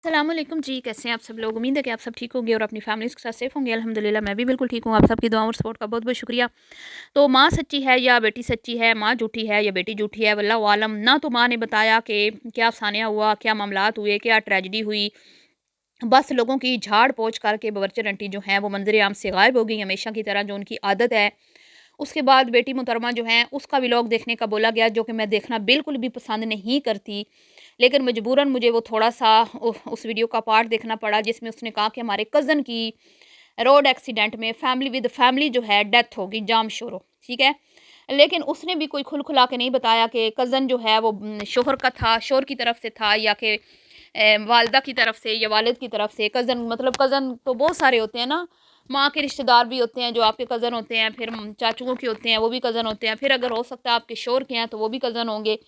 अस्सलाम वालेकुम जी, कैसे हैं आप सब लोग। उम्मीद है कि आप सब ठीक होंगे और अपनी फैमिलीज़ के साथ सेफ होंगे। अल्हम्दुलिल्लाह मैं भी बिल्कुल ठीक हूँ। आप सबकी दुआओं और सपोर्ट का बहुत बहुत शुक्रिया। तो माँ सच्ची है या बेटी सच्ची है, माँ झूठी है या बेटी झूठी है, वल्लाहु आलम। ना तो माँ ने बताया कि क्या अफ़साना हुआ, क्या मामलात हुए, क्या ट्रेजेडी हुई। बस लोगों की झाड़ पोंछ करके बवरचन आंटी जो हैं वो मंजर आम से गायब हो गई, हमेशा की तरह जो उनकी आदत है। उसके बाद बेटी मुहतरमा जो हैं उसका व्लॉग देखने का बोला गया, जो कि मैं देखना बिल्कुल भी पसंद नहीं करती। लेकिन मजबूरन मुझे वो थोड़ा-सा उस वीडियो का पार्ट देखना पड़ा, जिसमें उसने कहा कि हमारे कज़न की रोड एक्सीडेंट में फैमिली विद फैमिली जो है डेथ हो गई, जाम शोरो, ठीक है। लेकिन उसने भी कोई खुल खुला के नहीं बताया कि कज़न जो है वो शोहर का था, शोहर की तरफ से था या कि वालदा की तरफ से या वालिद की तरफ से। कज़न मतलब कज़न तो बहुत सारे होते हैं ना, माँ के रिश्तेदार भी होते हैं जो आपके कज़न होते हैं, फिर चाचुओं के होते हैं वो भी कज़न होते हैं, फिर अगर हो सकता है आपके शोहर के हैं तो वो भी कज़न होंगे।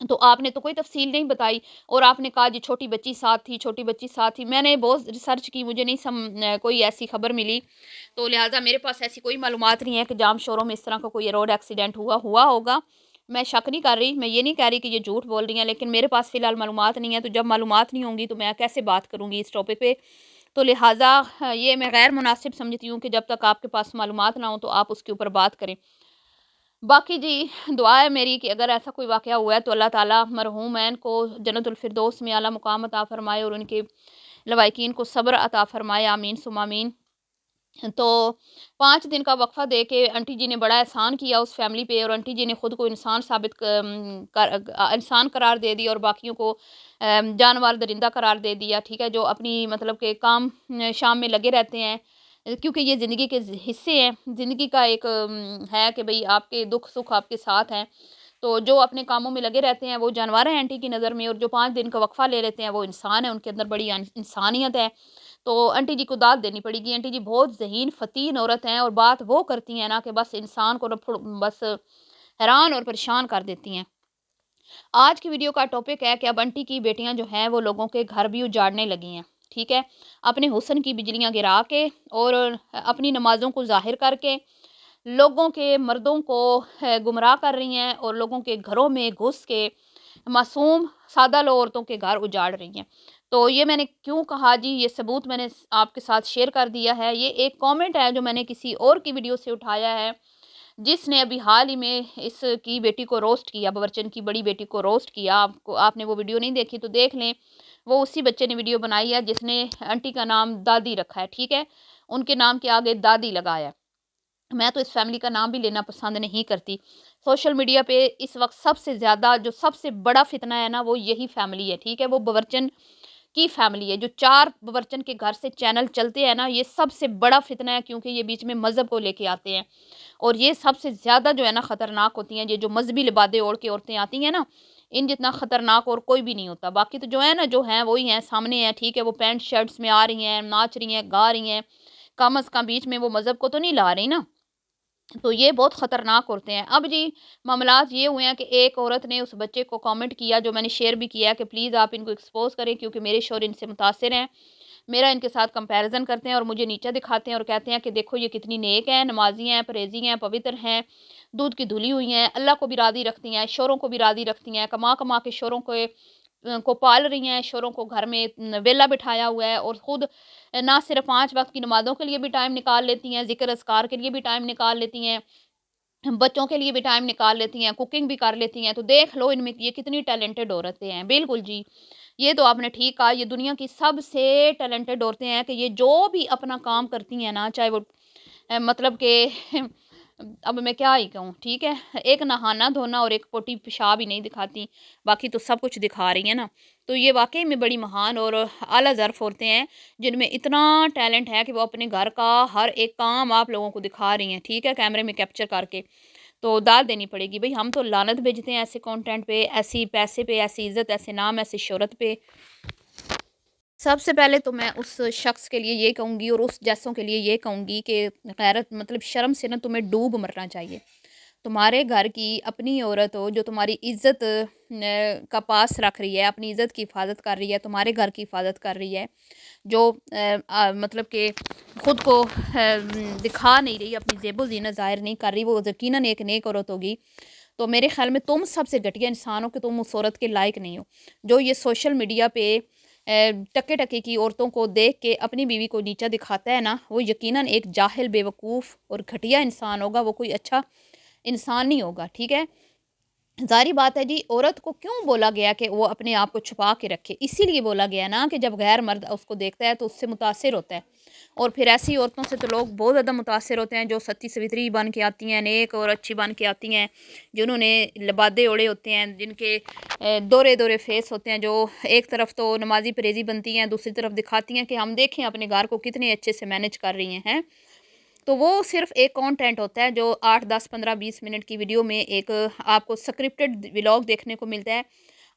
तो आपने तो कोई तफ़सील नहीं बताई और आपने कहा जी छोटी बच्ची साथ थी, छोटी बच्ची साथ थी। मैंने बहुत रिसर्च की, मुझे नहीं कोई ऐसी खबर मिली, तो लिहाज़ा मेरे पास ऐसी कोई मालूमात नहीं है कि जाम शोरों में इस तरह का कोई रोड एक्सीडेंट हुआ होगा। मैं शक नहीं कर रही, मैं ये नहीं कह रही कि ये झूठ बोल रही हैं, लेकिन मेरे पास फ़िलहाल मालूमात नहीं है, तो जब मालूमात नहीं होंगी तो मैं कैसे बात करूँगी इस टॉपिक पे। तो लिहाज़ा ये मैं गैर मुनासिब समझती हूँ कि जब तक आपके पास मालूमात ना हो तो आप उसके ऊपर बात करें। बाकी जी, दुआ है मेरी कि अगर ऐसा कोई वाक़या हुआ है तो अल्लाह ताला मरहूमैन को जन्नतुल फ़िरदौस में आला मुक़ाम अता फ़रमाए और उनके लवाहिकीन को सब्र अता फ़रमाए, आमीन सुम्मा आमीन। तो 5 दिन का वक़फ़ा दे के आंटी जी ने बड़ा एहसान किया उस फ़ैमिली पे और आंटी जी ने खुद को इंसान इंसान करार दे दिया और बाकियों को जानवर दरिंदा करार दे दिया, ठीक है? जो अपनी मतलब के काम शाम में लगे रहते हैं। क्योंकि ये ज़िंदगी के हिस्से हैं, ज़िंदगी का एक है कि भई आपके दुःख-सुख आपके साथ हैं। तो जो अपने कामों में लगे रहते हैं वो जानवर हैं आंटी की नज़र में, और जो 5 दिन का वक़फ़ा ले लेते हैं वो इंसान है, उनके अंदर बड़ी इंसानियत है। तो आंटी जी को दाद देनी पड़ेगी। आंटी जी बहुत ज़हीन फ़तीन औरत हैं और बात वो करती हैं ना कि बस इंसान को ना बस हैरान और परेशान कर देती हैं। आज की वीडियो का टॉपिक है कि अब आंटी की बेटियां जो हैं वो लोगों के घर भी उजाड़ने लगी हैं, ठीक है। अपने हुस्न की बिजलियां गिरा के और अपनी नमाज़ों को ज़ाहिर करके लोगों के मर्दों को गुमराह कर रही हैं और लोगों के घरों में घुस के मासूम सादा लो औरतों के घर उजाड़ रही हैं। तो ये मैंने क्यों कहा जी, ये सबूत मैंने आपके साथ शेयर कर दिया है। ये एक कमेंट है जो मैंने किसी और की वीडियो से उठाया है, जिसने अभी हाल ही में इसकी बेटी को रोस्ट किया, बवरचन की बड़ी बेटी को रोस्ट किया। आपको आपने वो वीडियो नहीं देखी तो देख लें। वो उसी बच्चे ने वीडियो बनाई है जिसने आंटी का नाम दादी रखा है, ठीक है। उनके नाम के आगे दादी लगाया है। मैं तो इस फैमिली का नाम भी लेना पसंद नहीं करती। सोशल मीडिया पे इस वक़्त सबसे ज़्यादा जो सबसे बड़ा फ़ितना है ना वो यही फैमिली है, ठीक है? वो बवरचन की फैमिली है। जो 4 बवरचन के घर से चैनल चलते हैं ना, ये सबसे बड़ा फ़ितना है, क्योंकि ये बीच में मज़हब को लेके आते हैं। और ये सबसे ज़्यादा जो है ना ख़तरनाक होती हैं, ये जो मज़हबी लिबादे ओढ़ के औरतें आती हैं ना, इन जितना ख़तरनाक और कोई भी नहीं होता। बाकी तो जो है ना, जो हैं वही हैं, सामने हैं, ठीक है? वो पैंट शर्ट्स में आ रही हैं, नाच रही हैं, गा रही हैं, कम अज़ कम बीच में वो मज़हब को तो नहीं ला रही ना। तो ये बहुत ख़तरनाक औरतें हैं। अब जी, मामलात ये हुए हैं कि एक औरत ने उस बच्चे को कमेंट किया, जो मैंने शेयर भी किया, कि प्लीज़ आप इनको एक्सपोज़ करें, क्योंकि मेरे शौहर इनसे मुतासिर हैं। मेरा इनके साथ कंपैरिज़न करते हैं और मुझे नीचा दिखाते हैं और कहते हैं कि देखो ये कितनी नेक हैं, नमाज़ी हैं, परहेज़ी हैं, पवित्र हैं, दूध की धुली हुई हैं, अल्लाह को भी राज़ी रखती हैं, शौहरों को भी राज़ी रखती हैं, कमा-कमा के शौहरों को पाल रही हैं, शौहरों को घर में वेला बिठाया हुआ है और खुद ना सिर्फ़ 5 वक़्त की नमाज़ों के लिए भी टाइम निकाल लेती हैं, ज़िक्र-अज़कार के लिए भी टाइम निकाल लेती हैं, बच्चों के लिए भी टाइम निकाल लेती हैं, कुकिंग भी कर लेती हैं। तो देख लो इनमें ये कितनी टैलेंटेड औरतें हैं। बिल्कुल जी, ये तो आपने ठीक कहा, ये दुनिया की सबसे टैलेंटेड औरतें हैं कि ये जो भी अपना काम करती हैं ना, चाहे वो मतलब कि अब मैं क्या ही कहूँ, ठीक है? एक नहाना-धोना और एक पोटी पेशाब ही नहीं दिखाती, बाकी तो सब कुछ दिखा रही हैं ना। तो ये वाक़ई में बड़ी महान और आला ज़र्फ़ औरतें हैं, जिनमें इतना टैलेंट है कि वो अपने घर का हर एक काम आप लोगों को दिखा रही हैं, ठीक है? कैमरे में कैप्चर करके। तो दाद देनी पड़ेगी। भई हम तो लानत भेजते हैं ऐसे कंटेंट पे, ऐसी पैसे पे, ऐसी इज़्ज़त, ऐसे नाम, ऐसी शोहरत पे। सबसे पहले तो मैं उस शख्स के लिए ये कहूँगी और उस जैसों के लिए ये कहूँगी कि गैरत मतलब शर्म से ना तुम्हें डूब मरना चाहिए। तुम्हारे घर की अपनी औरत हो जो तुम्हारी इज़्ज़त का पास रख रही है, अपनी इज़्ज़त की हिफ़ाज़त कर रही है, तुम्हारे घर की हिफ़ाज़त कर रही है, जो मतलब कि खुद को दिखा नहीं रही, अपनी ज़ेबो-ज़ीनत ज़ाहिर नहीं कर रही, वो यकीनन एक नेक औरत होगी। तो मेरे ख़्याल में तुम सबसे घटिया इंसान हो कि तुम उस औरत के लायक नहीं हो। जो ये सोशल मीडिया पे टके टके की औरतों को देख के अपनी बीवी को नीचा दिखाता है ना, वो यकीनन एक जाहिल, बेवकूफ़ और घटिया इंसान होगा, वो कोई अच्छा इंसान नहीं होगा, ठीक है। ज़ाहिर बात है जी, औरत को क्यों बोला गया कि वो अपने आप को छुपा के रखे? इसीलिए बोला गया ना कि जब गैर मर्द उसको देखता है तो उससे मुतासिर होता है। और फिर ऐसी औरतों से तो लोग बहुत ज़्यादा मुतासिर होते हैं जो सती सवित्री बन के आती हैं, नेक और अच्छी बन के आती हैं, जिन्होंने लिबादे ओढ़े होते हैं, जिनके दोहरे दोहरे फेस होते हैं, जो एक तरफ तो नमाज़ी परहेज़ी बनती हैं, दूसरी तरफ दिखाती हैं कि हम देखें अपने घर को कितने अच्छे से मैनेज कर रही हैं। तो वो सिर्फ़ एक कंटेंट होता है जो 8, 10, 15, 20 मिनट की वीडियो में एक आपको स्क्रिप्टेड व्लॉग देखने को मिलता है।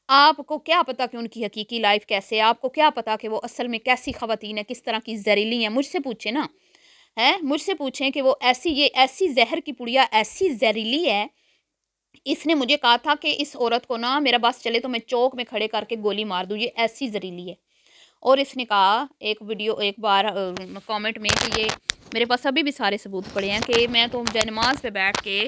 आपको क्या पता कि उनकी हकीकी लाइफ़ कैसे है? आपको क्या पता कि वो असल में कैसी ख़वातीन हैं, किस तरह की ज़हरीली हैं? मुझसे पूछें ना, हैं? मुझसे पूछें कि वो ऐसी, ये ऐसी ज़हर की पुड़िया ऐसी ज़हरीली है, इसने मुझे कहा था कि इस औरत को ना मेरा बस चले तो मैं चौक में खड़े करके गोली मार दूँ, ये ऐसी ज़हरीली है। और इसने कहा एक वीडियो एक बार कमेंट में कि ये मेरे पास अभी भी सारे सबूत पड़े हैं कि मैं तो नमाज पे बैठ के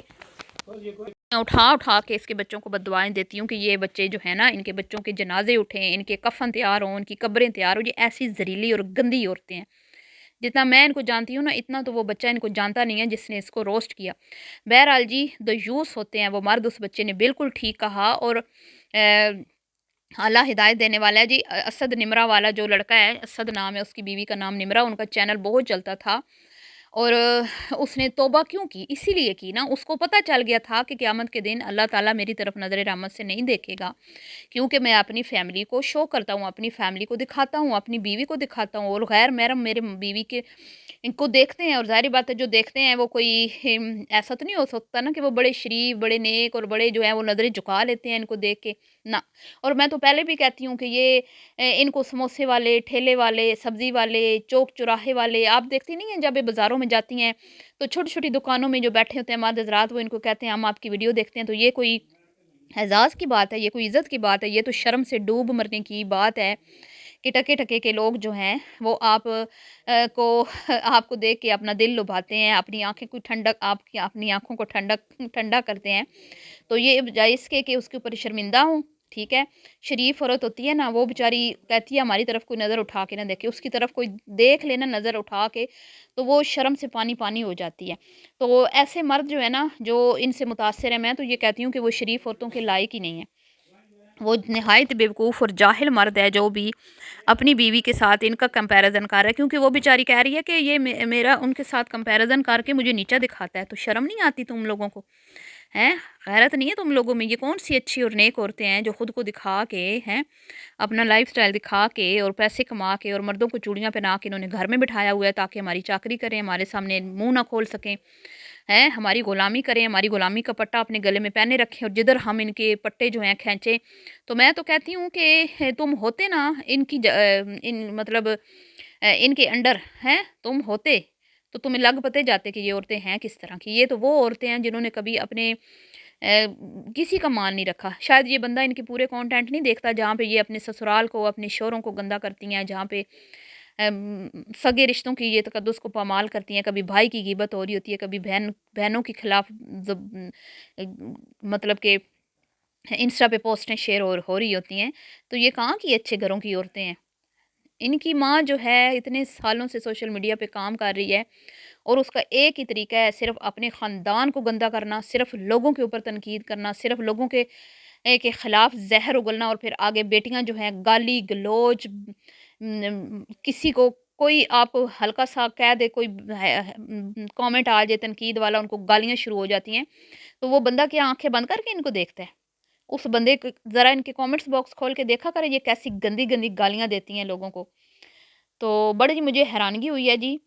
उठा उठा के इसके बच्चों को बददुआएं देती हूँ कि ये बच्चे जो है ना, इनके बच्चों के जनाजे उठें, इनके कफन तैयार हों, इनकी कब्रें तैयार हो। ये ऐसी जहरीली और गंदी औरतें हैं। जितना मैं इनको जानती हूँ ना, इतना तो वो बच्चा इनको जानता नहीं है जिसने इसको रोस्ट किया। बहरहाल जी, दयूस होते हैं वो मर्द, उस बच्चे ने बिल्कुल ठीक कहा। और अल्लाह हिदायत देने वाला है जी। असद निमरा वाला जो लड़का है, असद नाम है, उसकी बीवी का नाम निमरा, उनका चैनल बहुत चलता था। और उसने तौबा क्यों की? इसीलिए की ना, उसको पता चल गया था कि क़यामत के दिन अल्लाह ताला मेरी तरफ नज़र रहमत से नहीं देखेगा, क्योंकि मैं अपनी फैमिली को शो करता हूँ, अपनी फैमिली को दिखाता हूँ, अपनी बीवी को दिखाता हूँ, और गैर महरम मेरे बीवी के इनको देखते हैं। और ज़ाहिर बात है जो देखते हैं वो कोई ऐसा तो नहीं हो सकता ना कि वो बड़े शरीफ, बड़े नेक और बड़े जो हैं वो नज़रें झुका लेते हैं इनको देख के, ना। और मैं तो पहले भी कहती हूँ कि ये इनको समोसे वाले, ठेले वाले, सब्ज़ी वाले, चौक चौराहे वाले, आप देखती नहीं हैं जब ये बाज़ारों में जाती हैं तो छोटी-छोटी दुकानों में जो बैठे होते हैं मर्द हज़रात, वो इनको कहते हैं हम आपकी वीडियो देखते हैं। तो ये कोई एज़ाज़ की बात है, ये कोई इज़्ज़त की बात है, ये तो शर्म से डूब मरने की बात है कि टके-टके के लोग जो हैं वो आप को आपको देख के अपना दिल लुभाते हैं, अपनी आँखें को ठंडक, आपकी अपनी आँखों को ठंडा करते हैं। तो ये बजाए इसके कि उसके ऊपर शर्मिंदा हूँ, ठीक है। शरीफ औरत होती है ना, वो बेचारी कहती है हमारी तरफ कोई नज़र उठा के ना देखे, उसकी तरफ कोई देख ले ना नज़र उठा के, तो वो शर्म से पानी-पानी हो जाती है। तो ऐसे मर्द जो है ना, जो इनसे मुतासिर हैं, मैं तो ये कहती हूँ कि वो शरीफ औरतों के लायक ही नहीं है। वो निहायत बेवकूफ़ और जाहिल मर्द है जो भी अपनी बीवी के साथ इनका कंपैरिज़न कर रहा है, क्योंकि वो बेचारी कह रही है कि ये मेरा उनके साथ कंपैरिज़न करके मुझे नीचा दिखाता है। तो शर्म नहीं आती तुम लोगों को? हैं? गैरत नहीं है तुम लोगों में? ये कौन-सी अच्छी और नेक औरतें हैं जो खुद को दिखा के, हैं, अपना लाइफ़स्टाइल दिखा के और पैसे कमा के और मर्दों को चूड़ियाँ पहना के इन्होंने घर में बिठाया हुआ है ताकि हमारी चाकरी करें, हमारे सामने मुँह ना खोल सकें, हैं, हमारी गुलामी करें, हमारी गुलामी का पट्टा अपने गले में पहने रखें, और जिधर हम इनके पट्टे जो हैं खींचे। तो मैं तो कहती हूँ कि तुम होते ना इनकी इन मतलब इनके अंडर, हैं, तुम होते तो तुम्हें लग पते जाते कि ये औरतें हैं किस तरह की। ये तो वो औरतें हैं जिन्होंने कभी अपने किसी का मान नहीं रखा। शायद ये बंदा इनके पूरे कंटेंट नहीं देखता जहाँ पे ये अपने ससुराल को, अपने शौहरों को गंदा करती हैं, जहाँ पे सगे रिश्तों की ये तकद्दुस को पामाल करती हैं। कभी भाई की ग़ीबत हो रही होती है, कभी बहनों के खिलाफ मतलब कि इंस्टा पे पोस्टें शेयर हो रही होती हैं। तो ये कहाँ की अच्छे घरों की औरतें हैं? इनकी माँ जो है इतने सालों से सोशल मीडिया पे काम कर रही है, और उसका एक ही तरीका है, सिर्फ़ अपने ख़ानदान को गंदा करना, सिर्फ़ लोगों के ऊपर तनकीद करना, सिर्फ़ लोगों के ख़िलाफ़ ज़हर उगलना, और फिर आगे बेटियाँ जो हैं गाली-गलौज, किसी को कोई आप हल्का-सा कह दे, कोई कमेंट आ जाए तनकीद वाला, उनको गालियाँ शुरू हो जाती हैं। तो वो बंदा क्या आँखें बंद करके इनको देखता है? उस बंदे क ज़रा इनके कमेंट्स बॉक्स खोल के देखा करें ये कैसी गंदी-गंदी गालियाँ देती हैं लोगों को। तो बड़ी मुझे हैरानगी हुई है जी।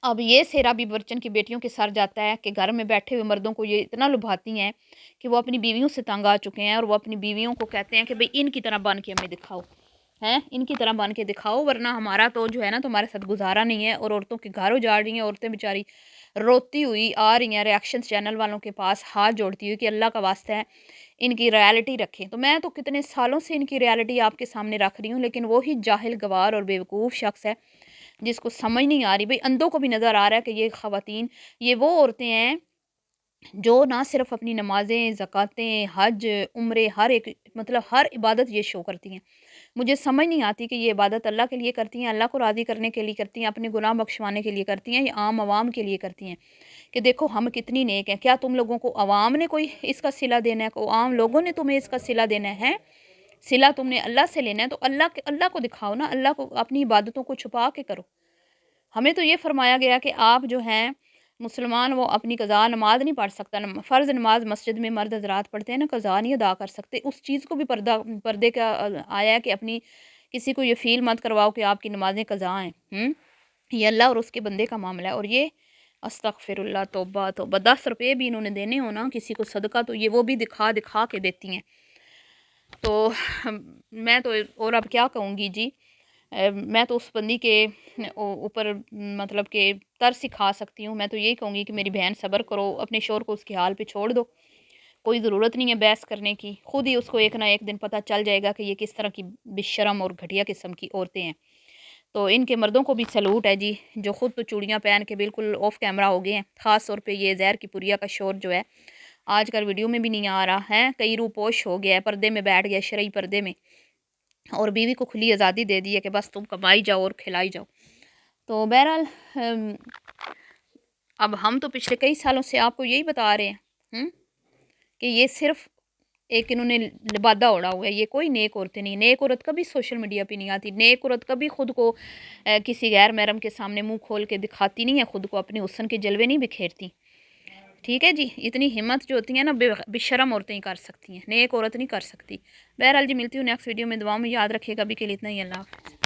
अब ये सेहरा भी बच्चन की बेटियों के सर जाता है कि घर में बैठे हुए मर्दों को ये इतना लुभाती हैं कि वो अपनी बीवियों से तंग आ चुके हैं, और वो अपनी बीवियों को कहते हैं कि भई इनकी तरह बन के हमें दिखाओ, हैं? इनकी तरह बन के दिखाओ, वरना हमारा तो जो है ना तुम्हारे साथ गुज़ारा नहीं है। और औरतों के घर उजाड़ रही हैं, औरतें बेचारी रोती हुई आ रही हैं रिएक्शंस चैनल वालों के पास हाथ जोड़ती हुई कि अल्लाह का वास्ता है इनकी रियलिटी रखें। तो मैं तो कितने सालों से इनकी रियलिटी आपके सामने रख रही हूँ, लेकिन वो ही जाहिल, गँवार और बेवकूफ़ शख़्स है जिसको समझ नहीं आ रही। भई अंधों को भी नज़र आ रहा है कि ये ख़वातीन, ये वो औरतें हैं जो ना सिर्फ़ अपनी नमाज़ें, ज़कातें, हज, उम्रे, हर एक मतलब हर इबादत ये शो करती हैं। मुझे समझ नहीं आती कि ये इबादत अल्लाह के लिए करती हैं, अल्लाह को राज़ी करने के लिए करती हैं, अपने गुनाह बख्शवाने के लिए करती हैं, या आम आवाम के लिए करती हैं कि देखो हम कितनी नेक हैं। क्या तुम लोगों को आवाम ने कोई इसका सिला देना है? को आम लोगों ने तुम्हें इसका सिला देना है? सिला तुमने अल्लाह से लेना है तो अल्लाह को दिखाओ ना, अल्लाह को अपनी इबादतों को छुपा के करो। हमें तो ये फरमाया गया कि आप जो हैं मुसलमान, वो अपनी कज़ा नमाज नहीं पढ़ सकता, फ़र्ज़ नमाज मस्जिद में मर्द हज़रात पढ़ते हैं ना, कज़ा नहीं अदा कर सकते। उस चीज़ को भी पर्दे का आया है कि अपनी किसी को ये फ़ील मत करवाओ कि आपकी नमाज़ें कज़ा हैं। ये अल्लाह और उसके बंदे का मामला है। और ये अस्तग़फ़िरुल्लाह, तौबा तौबा। 10 रुपये भी इन्होंने देने हो ना किसी को सदका, तो ये वो भी दिखा दिखा के देती हैं। तो मैं तो और अब क्या कहूँगी जी। मैं तो उस बंदी के ऊपर मतलब कि तरस सिखा सकती हूँ। मैं तो यही कहूँगी कि मेरी बहन सब्र करो, अपने शौहर को उसके हाल पे छोड़ दो। कोई ज़रूरत नहीं है बहस करने की, खुद ही उसको एक ना एक दिन पता चल जाएगा कि ये किस तरह की बेशर्म और घटिया किस्म की औरतें हैं। तो इनके मर्दों को भी सैल्यूट है जी, जो खुद तो चूड़ियाँ पहन के बिल्कुल ऑफ कैमरा हो गए हैं। ख़ास तौर पे ये ज़हर की पुरिया का शौहर जो है, आजकल वीडियो में भी नहीं आ रहा है, कई रूपोश हो गया है, पर्दे में बैठ गया, शरई पर्दे में, और बीवी को खुली आज़ादी दे दी है कि बस तुम कमाई जाओ और खिलाई जाओ। तो बहरहाल अब हम तो पिछले कई सालों से आपको यही बता रहे हैं कि ये सिर्फ एक इन्होंने लिबादा ओढ़ा हुआ है। ये कोई नेक औरतें नहीं। नेक औरत कभी सोशल मीडिया पे नहीं आती। नेक औरत कभी खुद को किसी गैर महरम के सामने मुंह खोल के दिखाती नहीं है, खुद को अपने हुस्न के जलवे नहीं बिखेरती। ठीक है जी, इतनी हिम्मत जो होती है ना बेशरम औरतें ही कर सकती हैं, नेक औरत नहीं कर सकती। बहरहाल जी, मिलती हूँ नेक्स्ट वीडियो में। दुआओं में याद रखिएगा। अभी के लिए इतना ही। अल्लाह हाफ़िज़।